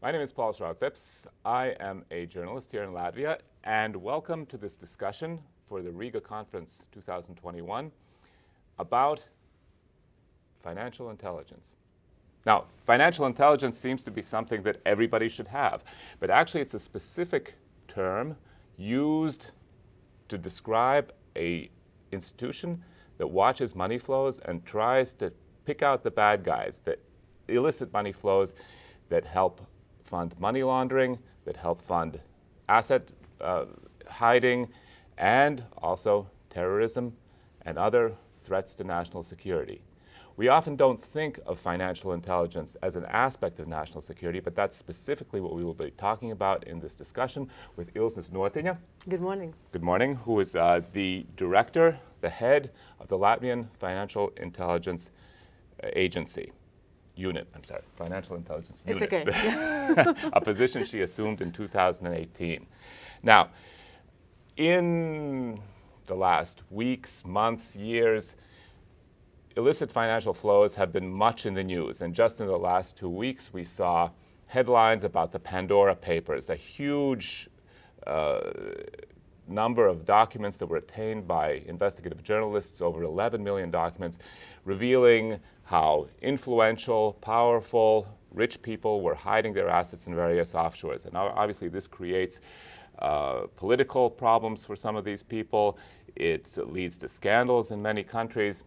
My name is Paul Strauts-Epps. I am a journalist here in Latvia, and welcome to this discussion for the Rīga Conference 2021 about financial intelligence. Now, financial intelligence seems to be something that everybody should have, but actually it's a specific term used to describe an institution that watches money flows and tries to pick out the bad guys, the illicit money flows that help fund money laundering, that help fund asset hiding, and also terrorism and other threats to national security. We often don't think of financial intelligence as an aspect of national security, but that's specifically what we will be talking about in this discussion with Ilze Notiņa. Good morning. Good morning, who is the director, the head of the Latvian Financial Intelligence Agency. Financial Intelligence Unit. It's okay. A position she assumed in 2018. Now, in the last weeks, months, years, illicit financial flows have been much in the news. And just in the last 2 weeks, we saw headlines about the Pandora Papers, a huge number of documents that were obtained by investigative journalists, over 11 million documents, revealing how influential, powerful, rich people were hiding their assets in various offshores. And obviously this creates political problems for some of these people. It leads to scandals in many countries.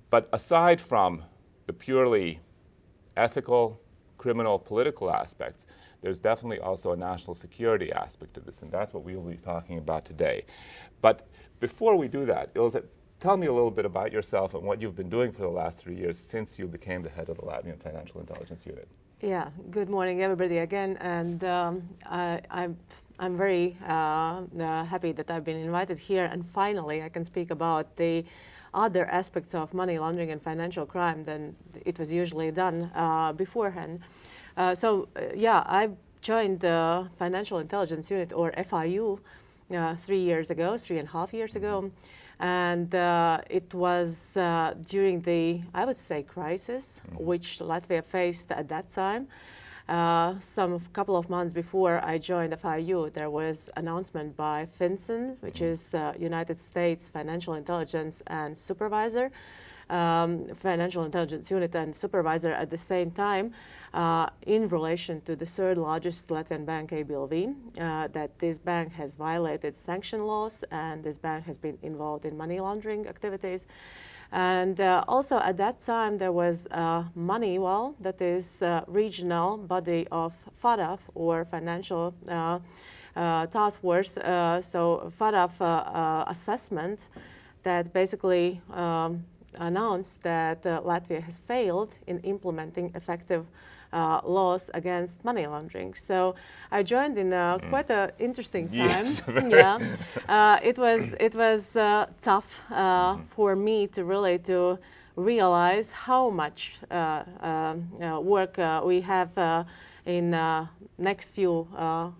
But aside from the purely ethical, criminal, political aspects, there's definitely also a national security aspect to this, and that's what we will be talking about today. But before we do that, Ilze, tell me a little bit about yourself and what you've been doing for the last 3 years since you became the head of the Latvian Financial Intelligence Unit. Yeah, good morning everybody again, and I'm very happy that I've been invited here, and finally I can speak about the other aspects of money laundering and financial crime than it was usually done beforehand. I joined the Financial Intelligence Unit, or FIU, 3.5 years ago. And it was during the, I would say, crisis which Latvia faced at that time. Couple of months before I joined FIU, there was announcement by FinCEN, which is United States Financial Intelligence and Supervisor, Financial Intelligence Unit and Supervisor at the same time, in relation to the third largest Latvian bank, AMLA, that this bank has violated sanction laws and this bank has been involved in money laundering activities. And also at that time there was Moneywell, that is regional body of FATF, or Financial Task Force. So FATF assessment that basically announced that Latvia has failed in implementing effective laws against money laundering. So I joined in quite an interesting time. Yes, It was tough for me to really to realize how much work we have in next few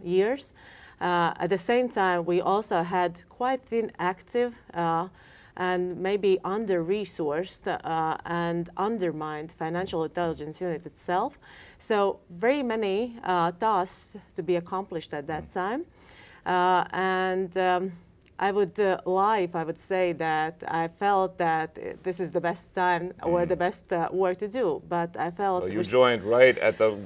years. At the same time, we also had quite inactive and maybe under-resourced and undermined Financial Intelligence Unit itself. So very many tasks to be accomplished at that time. I would lie if I would say that I felt that this is the best time or the best work to do, but I felt... Well, you joined right at the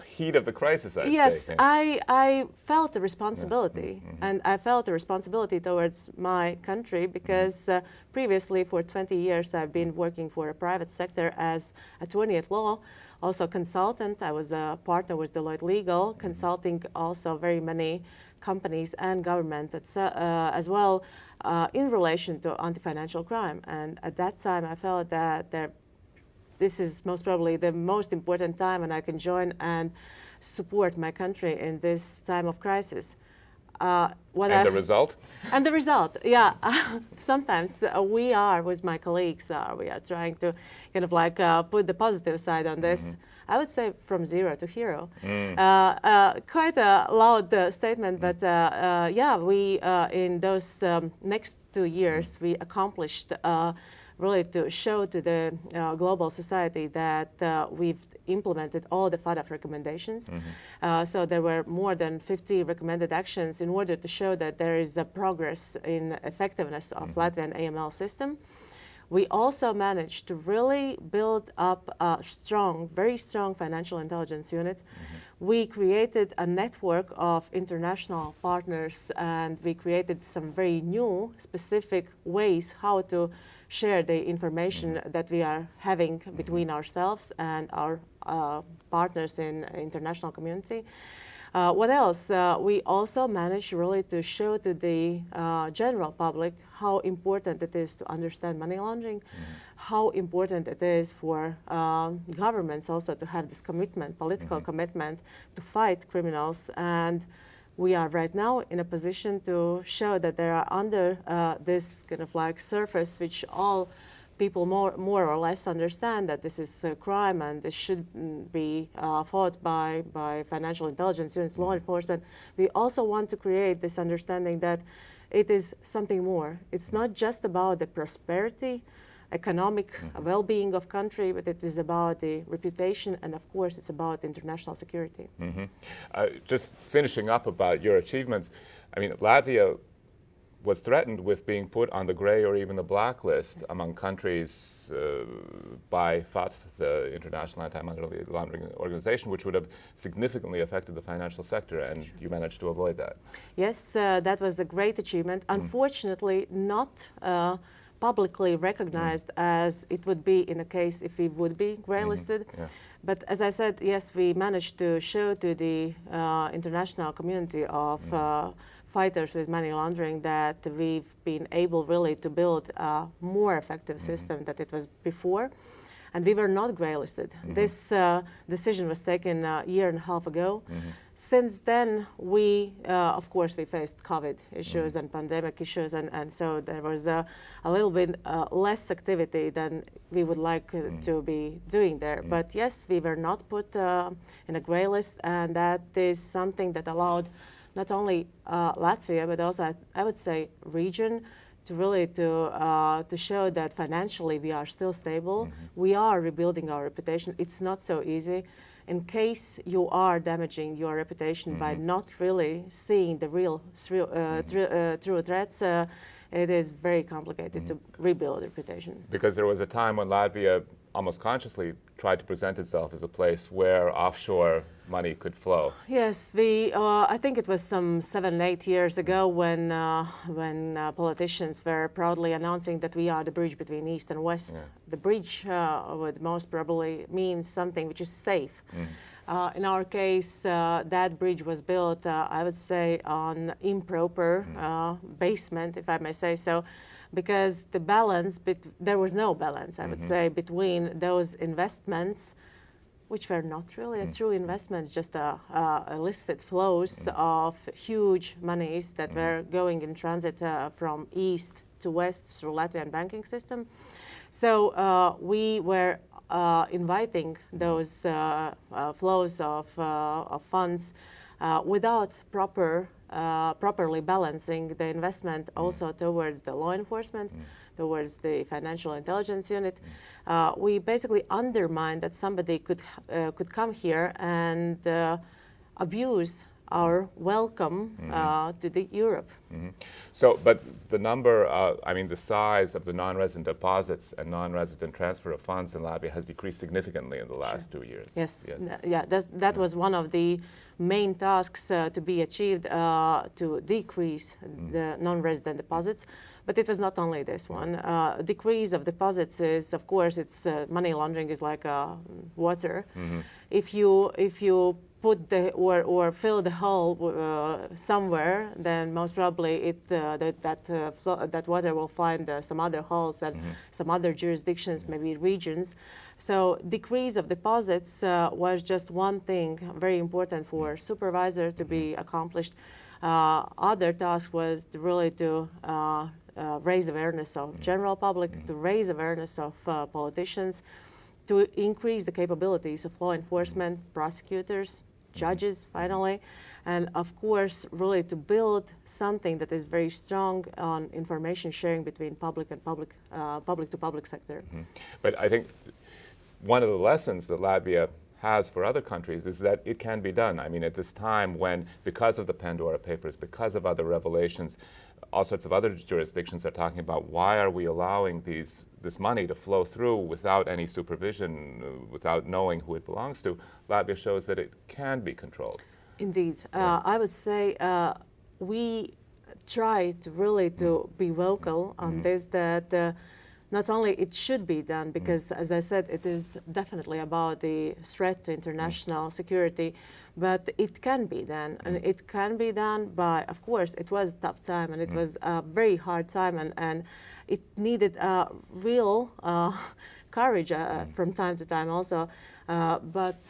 heat of the crisis, I'd say. Yes, I felt the responsibility, and I felt the responsibility towards my country because previously for 20 years I've been working for a private sector as attorney at law, also consultant. I was a partner with Deloitte Legal, consulting also very many companies and government as well in relation to anti-financial crime. And at that time I felt that this is most probably the most important time when I can join and support my country in this time of crisis. The result? And the result, yeah. Sometimes we are, with my colleagues, we are trying to kind of like put the positive side on this. I would say from zero to hero. Quite a loud statement, but yeah, we in those next 2 years, we accomplished really to show to the global society that we've implemented all the FATF recommendations. So there were more than 50 recommended actions in order to show that there is a progress in effectiveness of Latvian AML system. We also managed to really build up a strong, very strong financial intelligence unit. We created a network of international partners, and we created some very new, specific ways how to share the information that we are having between ourselves and our partners in the international community. What else? We also managed really to show to the general public how important it is to understand money laundering, how important it is for governments also to have this commitment, political commitment to fight criminals. And we are right now in a position to show that there are under this kind of like surface, which all people more or less understand that this is a crime and this should be fought by financial intelligence units, law enforcement. We also want to create this understanding that it is something more. It's not just about the prosperity, economic well-being of country, but it is about the reputation, and of course it's about international security. Just finishing up about your achievements, I mean, Latvia was threatened with being put on the gray or even the blacklist among countries by FATF, the International Anti-Money Laundering Organization, which would have significantly affected the financial sector, and you managed to avoid that. Yes, that was a great achievement. Unfortunately, not publicly recognized as it would be in a case if we would be gray-listed. But as I said, yes, we managed to show to the international community of fighters with money laundering that we've been able really to build a more effective system than it was before. And we were not gray-listed. This decision was taken a year and a half ago. Since then, we, of course, we faced COVID issues and pandemic issues, and so there was a little bit less activity than we would like to be doing there. But yes, we were not put in a gray list, and that is something that allowed not only Latvia, but also, I would say, region, to really to show that financially we are still stable. We are rebuilding our reputation. It's not so easy. In case you are damaging your reputation by not really seeing the real true threats, it is very complicated to rebuild reputation. Because there was a time when Latvia almost consciously tried to present itself as a place where offshore money could flow. Yes, I think it was some 7-8 years ago when politicians were proudly announcing that we are the bridge between East and West. The bridge would most probably mean something which is safe. In our case, that bridge was built, I would say, on improper basement, if I may say so, because the balance, there was no balance, I would say, between those investments, which were not really a true investment, just illicit flows of huge monies that were going in transit from east to west through Latvian banking system. So we were inviting those flows of funds without properly balancing the investment also towards the law enforcement, towards the financial intelligence unit. We basically undermined that somebody could come here and abuse our welcome to the Europe. So, but the number, I mean, the size of the non-resident deposits and non-resident transfer of funds in Latvia has decreased significantly in the last 2 years. Yes, that was one of the main tasks to be achieved, to decrease the non-resident deposits. But it was not only this one. Decrease of deposits is, of course, it's money laundering is like water. If you put or fill the hole somewhere, then most probably that water will find some other holes and some other jurisdictions, maybe regions. So decrease of deposits was just one thing very important for supervisor to be accomplished. Other task was really to raise awareness of general public, to raise awareness of politicians, to increase the capabilities of law enforcement, prosecutors, judges, finally, and of course, really to build something that is very strong on information sharing between public and public to public sector. But I think one of the lessons that Latvia has for other countries is that it can be done. I mean, at this time when, because of the Pandora Papers, because of other revelations, all sorts of other jurisdictions are talking about why are we allowing this money to flow through without any supervision, without knowing who it belongs to. Latvia shows that it can be controlled. Indeed. I would say we try to really to be vocal on this, that not only it should be done, because as I said, it is definitely about the threat to international security, but it can be done. And it can be done by, of course, it was a tough time and it was a very hard time, and it needed real courage from time to time also. But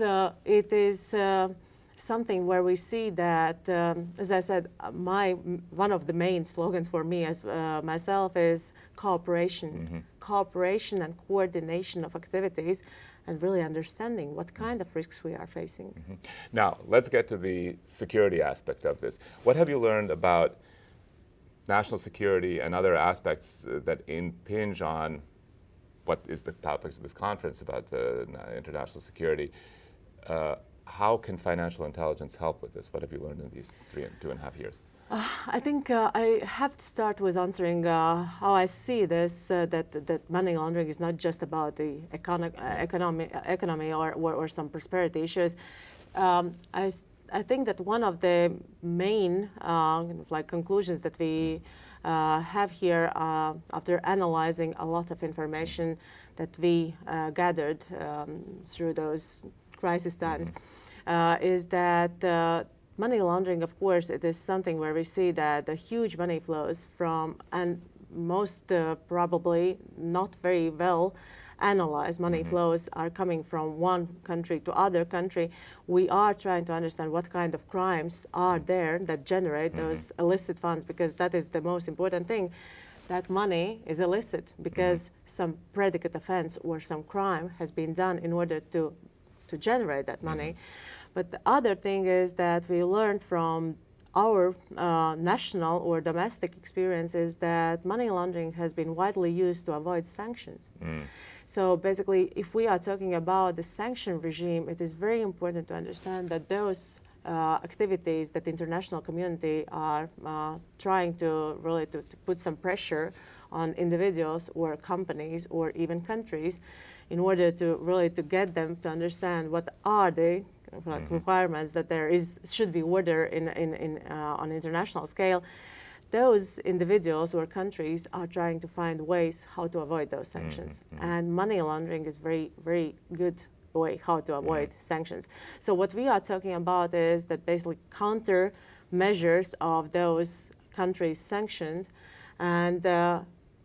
it is something where we see that, as I said, one of the main slogans for me as myself is cooperation. Cooperation and coordination of activities, and really understanding what kind of risks we are facing. Now, let's get to the security aspect of this. What have you learned about national security and other aspects that impinge on what is the topics of this conference about international security? How can financial intelligence help with this? What have you learned in these 2.5 years? I think I have to start with answering how I see this, that money laundering is not just about the economy or some prosperity issues. I think that one of the main conclusions that we have here after analyzing a lot of information that we gathered through those crisis times is that money laundering, of course, it is something where we see that the huge money flows from, and most probably not very well analyzed money flows are coming from one country to other country. We are trying to understand what kind of crimes are there that generate those illicit funds, because that is the most important thing. That money is illicit because some predicate offense or some crime has been done in order to generate that money. But the other thing is that we learned from our national or domestic experiences that money laundering has been widely used to avoid sanctions. So basically, if we are talking about the sanction regime, it is very important to understand that those activities that the international community are trying to really to put some pressure on individuals or companies or even countries in order to really to get them to understand what are the requirements that should be ordered on international scale. Those individuals or countries are trying to find ways how to avoid those sanctions. And money laundering is very, very good way how to avoid sanctions. So what we are talking about is that basically countermeasures of those countries sanctioned, and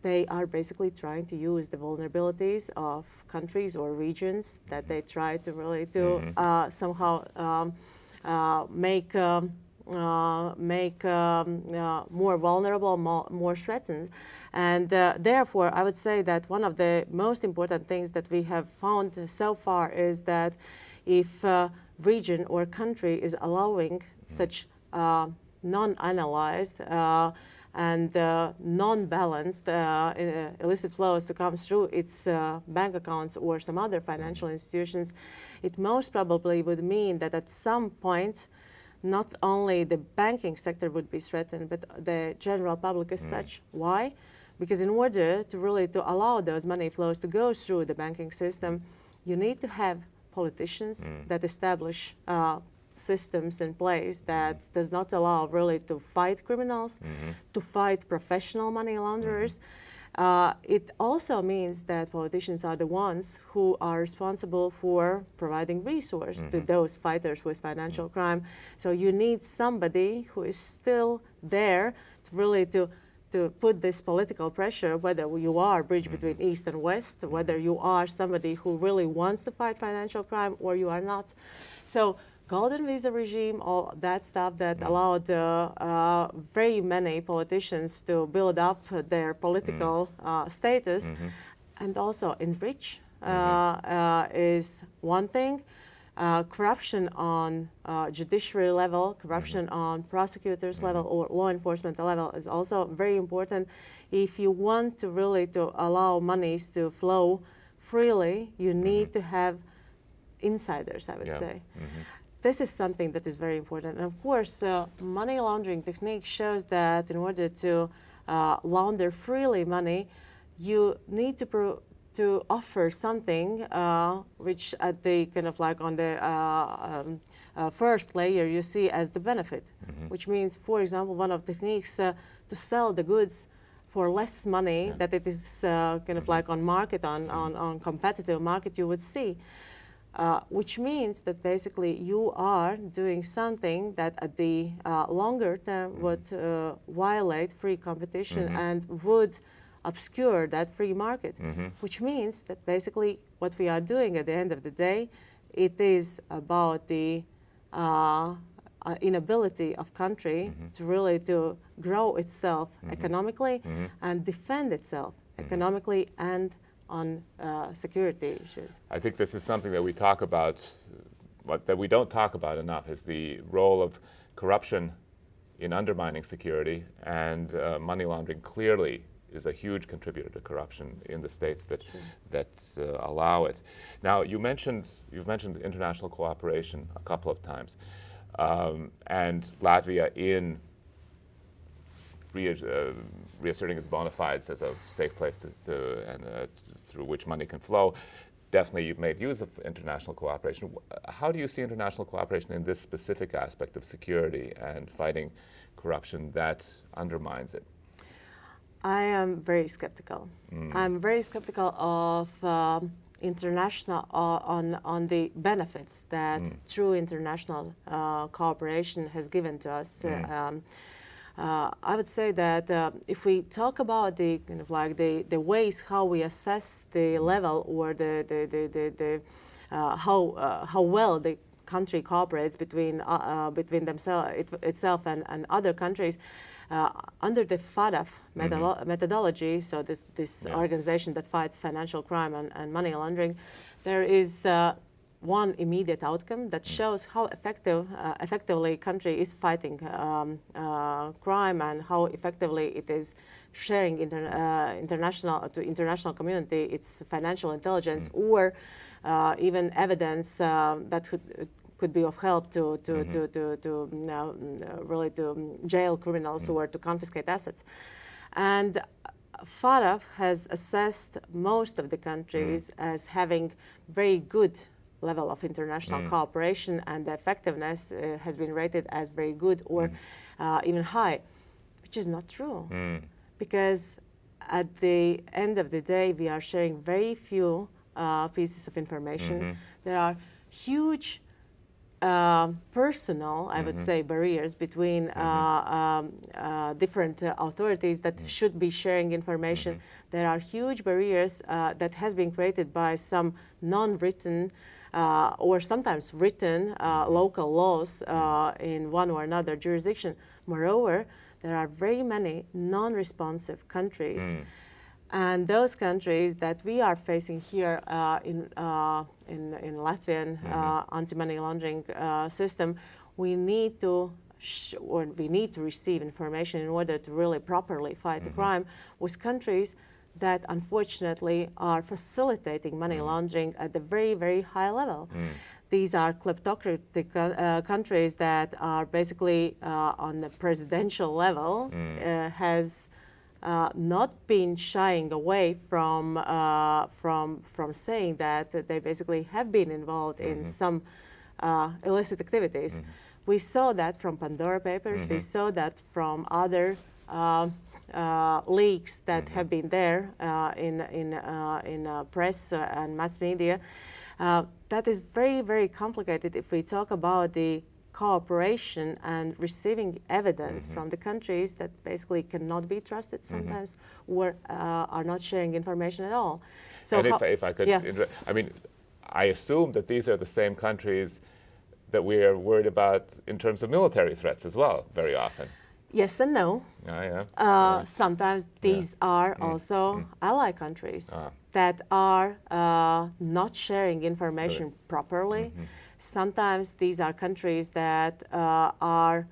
they are basically trying to use the vulnerabilities of countries or regions that they try to really to somehow make more vulnerable, more threatened. And therefore, I would say that one of the most important things that we have found so far is that if a region or country is allowing such non-analyzed and non-balanced illicit flows to come through its bank accounts or some other financial institutions, it most probably would mean that at some point not only the banking sector would be threatened, but the general public as such. Why? Because in order to really to allow those money flows to go through the banking system, you need to have politicians that establish systems in place that does not allow really to fight criminals, to fight professional money launderers. It also means that politicians are the ones who are responsible for providing resource to those fighters with financial crime. So you need somebody who is still there to really to put this political pressure, whether you are a bridge between East and West, whether you are somebody who really wants to fight financial crime or you are not. So golden visa regime, all that stuff that allowed very many politicians to build up their political status and also enrich is one thing. Corruption on judiciary level, corruption on prosecutors level or law enforcement level is also very important. If you want to really to allow monies to flow freely, you need to have insiders, I would Yeah. say. Mhm. This is something that is very important. And of course, money laundering technique shows that in order to launder freely money, you need to offer something which at the kind of like on the first layer you see as the benefit, which means, for example, one of the techniques to sell the goods for less money that it is kind of like on market, on competitive market you would see. Which means that basically you are doing something that at the longer term would violate free competition and would obscure that free market. Which means that basically what we are doing at the end of the day, it is about the inability of country to really to grow itself economically and defend itself economically and on security issues. I think this is something that we talk about, that we don't talk about enough, is the role of corruption in undermining security, and money laundering clearly is a huge contributor to corruption in the states that allow it. Now, you've mentioned international cooperation a couple of times, and Latvia in reasserting its bona fides as a safe place through which money can flow. Definitely you've made use of international cooperation. How do you see international cooperation in this specific aspect of security and fighting corruption that undermines it? I am very skeptical. I'm very skeptical of international on the benefits that true international cooperation has given to us. I would say that if we talk about the kind of like the ways how we assess the level or the how well the country cooperates between itself and other countries, under the FATF methodology, so this organization that fights financial crime and money laundering, there is one immediate outcome that shows how effectively country is fighting crime and how effectively it is sharing international community its financial intelligence or even evidence that could be of help to really to jail criminals or to confiscate assets. And FATF has assessed most of the countries as having very good level of international cooperation, and the effectiveness has been rated as very good or even high, which is not true. Because at the end of the day, we are sharing very few pieces of information. There are huge personal, I would say, barriers between different authorities that should be sharing information. There are huge barriers that has been created by some non-written or sometimes written local laws in one or another jurisdiction. Moreover, there are very many non-responsive countries. And those countries that we are facing here in Latvian anti-money laundering system, we need to receive information in order to really properly fight the crime with countries that unfortunately are facilitating money laundering at a very, very high level. These are kleptocratic countries that are basically on the presidential level, has not been shying away from saying that they basically have been involved in some illicit activities. We saw that from Pandora Papers. We saw that from other leaks that have been there in press and mass media. That is very, very complicated if we talk about the cooperation and receiving evidence from the countries that basically cannot be trusted sometimes or are not sharing information at all. So and if I could, I mean, I assume that these are the same countries that we are worried about in terms of military threats as well, very often. Yes and no. Sometimes these are also ally countries that are not sharing information properly. Sometimes these are countries that are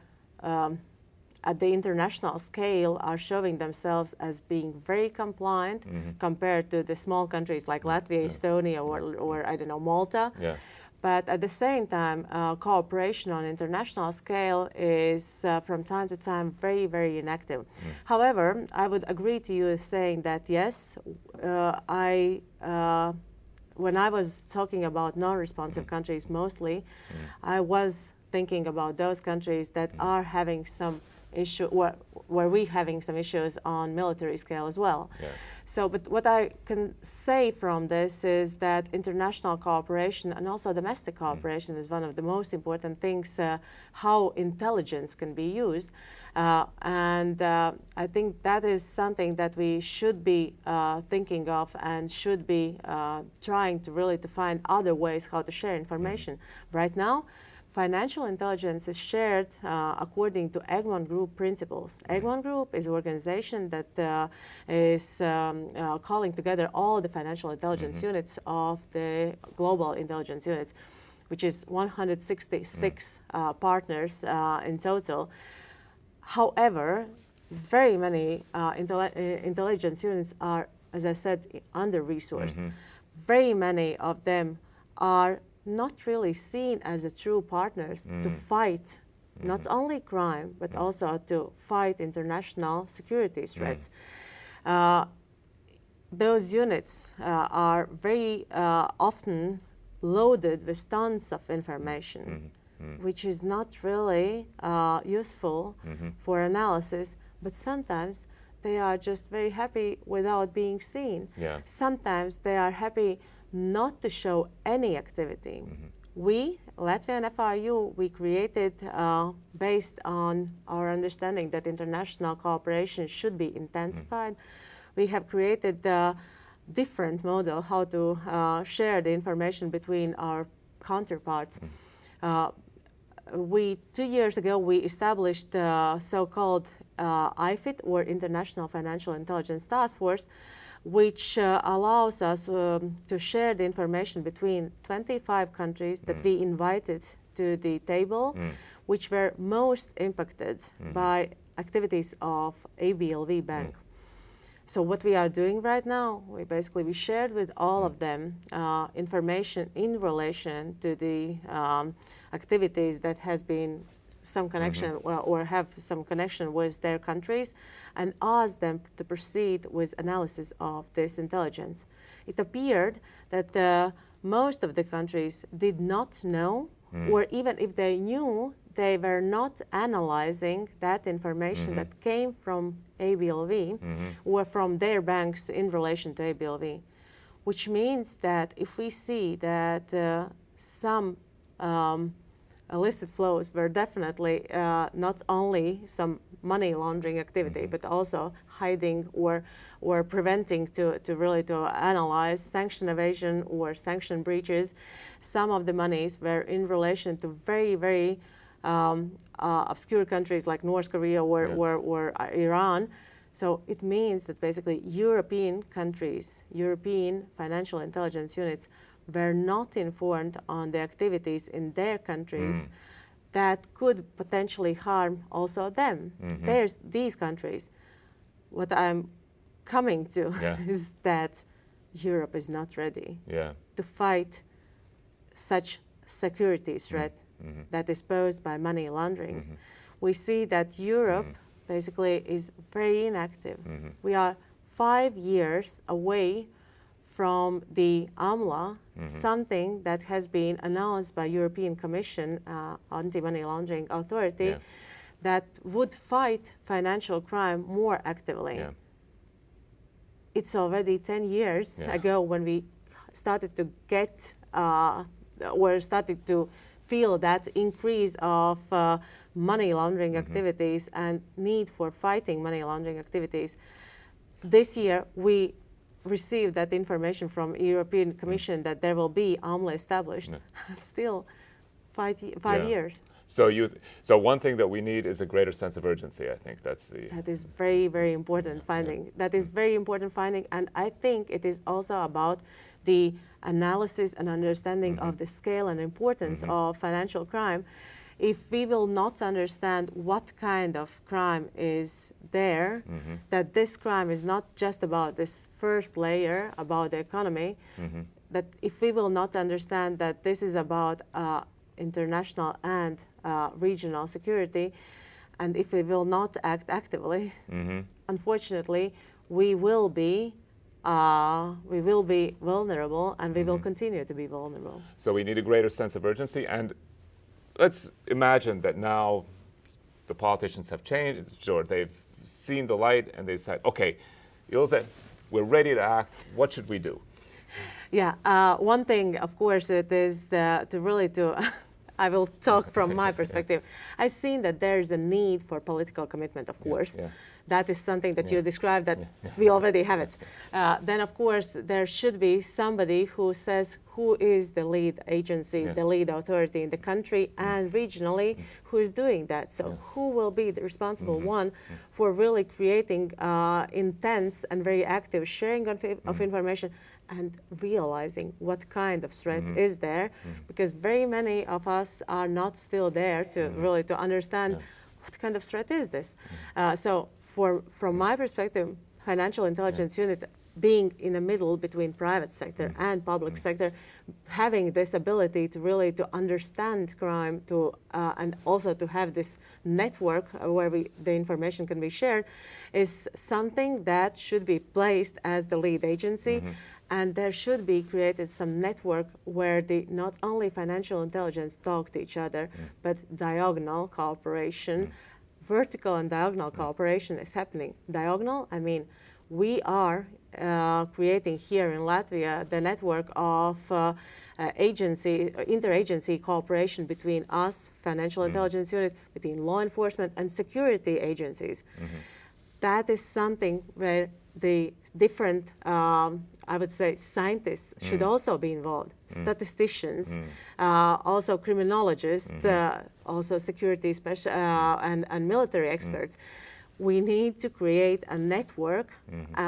at the international scale are showing themselves as being very compliant compared to the small countries like Latvia, Estonia, or I don't know, Malta. But at the same time, cooperation on international scale is from time to time very, very inactive. However, I would agree to you saying that yes, when I was talking about non-responsive countries mostly, I was thinking about those countries that are having some issue, where we having some issues on military scale as well. Yeah. So, but what I can say from this is that international cooperation and also domestic cooperation is one of the most important things, how intelligence can be used. And I think that is something that we should be thinking of and should be trying to really to find other ways how to share information. Right now, financial intelligence is shared according to Egmont Group principles. Egmont Group is an organization that is calling together all the financial intelligence units of the global intelligence units, which is 166 partners in total. However, very many intelligence units are, as I said, under-resourced. Very many of them are not really seen as a true partners to fight not only crime, but also to fight international security threats. Those units are very often loaded with tons of information, which is not really useful for analysis, but sometimes they are just very happy without being seen. Yeah. Sometimes they are happy not to show any activity. We, Latvia and FIU, we created based on our understanding that international cooperation should be intensified. We have created a different model how to share the information between our counterparts. 2 years ago, we established so-called IFIT, or International Financial Intelligence Task Force, which allows us to share the information between 25 countries that we invited to the table, which were most impacted by activities of ABLV Bank. So what we are doing right now, we shared with all of them information in relation to the activities that has been some connection or have some connection with their countries, and ask them to proceed with analysis of this intelligence. It appeared that most of the countries did not know, or even if they knew, they were not analyzing that information that came from ABLV or from their banks in relation to ABLV, which means that if we see that some illicit flows were definitely not only some money laundering activity, but also hiding or preventing to really to analyze sanction evasion or sanction breaches. Some of the monies were in relation to very, very obscure countries like North Korea or Iran. So it means that basically European countries, European financial intelligence units were not informed on the activities in their countries that could potentially harm also them. There's these countries. What I'm coming to is that Europe is not ready to fight such security threat that is posed by money laundering. We see that Europe basically is very inactive. We are 5 years away from the AMLA, something that has been announced by European Commission, Anti-Money Laundering Authority, that would fight financial crime more actively. It's already 10 years ago when we started to get, or started to feel that increase of money laundering activities and need for fighting money laundering activities. This year, we received that information from European Commission that there will be AMLA established. Still 5 years. So one thing that we need is a greater sense of urgency. I think that is very, very important finding. That is very important finding, and I think it is also about the analysis and understanding of the scale and importance of financial crime. If we will not understand what kind of crime is there, that this crime is not just about this first layer about the economy, that if we will not understand that this is about international and regional security, and if we will not act actively, unfortunately, we will be vulnerable, and we will continue to be vulnerable. So we need a greater sense of urgency. And let's imagine that now the politicians have changed, or they've seen the light, and they said, okay, Ilse, we're ready to act. What should we do? Yeah, one thing, of course, it is I will talk from my perspective. I've seen that there's a need for political commitment, of course. Yeah. That is something that you described, that we already have it. Then, of course, there should be somebody who says who is the lead agency, the lead authority in the country and regionally who is doing that. So who will be the responsible one for really creating intense and very active sharing of information and realizing what kind of threat is there, because very many of us are not still there to really to understand what kind of threat is this. So from my perspective, financial intelligence unit being in the middle between private sector and public sector, having this ability to really to understand crime, and also to have this network where the information can be shared, is something that should be placed as the lead agency. And there should be created some network where not only financial intelligence talk to each other, but diagonal cooperation, vertical and diagonal cooperation is happening. Diagonal, I mean, we are creating here in Latvia the network of interagency cooperation between us, financial intelligence unit, between law enforcement and security agencies. That is something where the different, I would say, scientists should also be involved, statisticians, also criminologists, also security and military experts. We need to create a network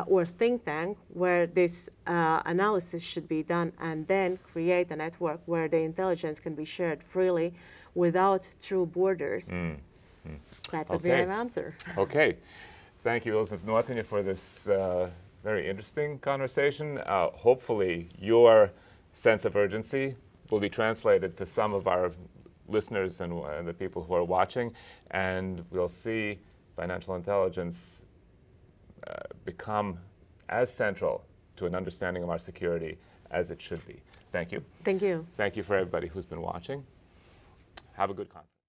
or think tank where this analysis should be done, and then create a network where the intelligence can be shared freely without true borders. That would be my answer. Okay. Thank you, Ilse Nuotiņa, for this very interesting conversation. Hopefully your sense of urgency will be translated to some of our listeners and the people who are watching, and we'll see financial intelligence become as central to an understanding of our security as it should be. Thank you. Thank you. Thank you for everybody who's been watching. Have a good conference.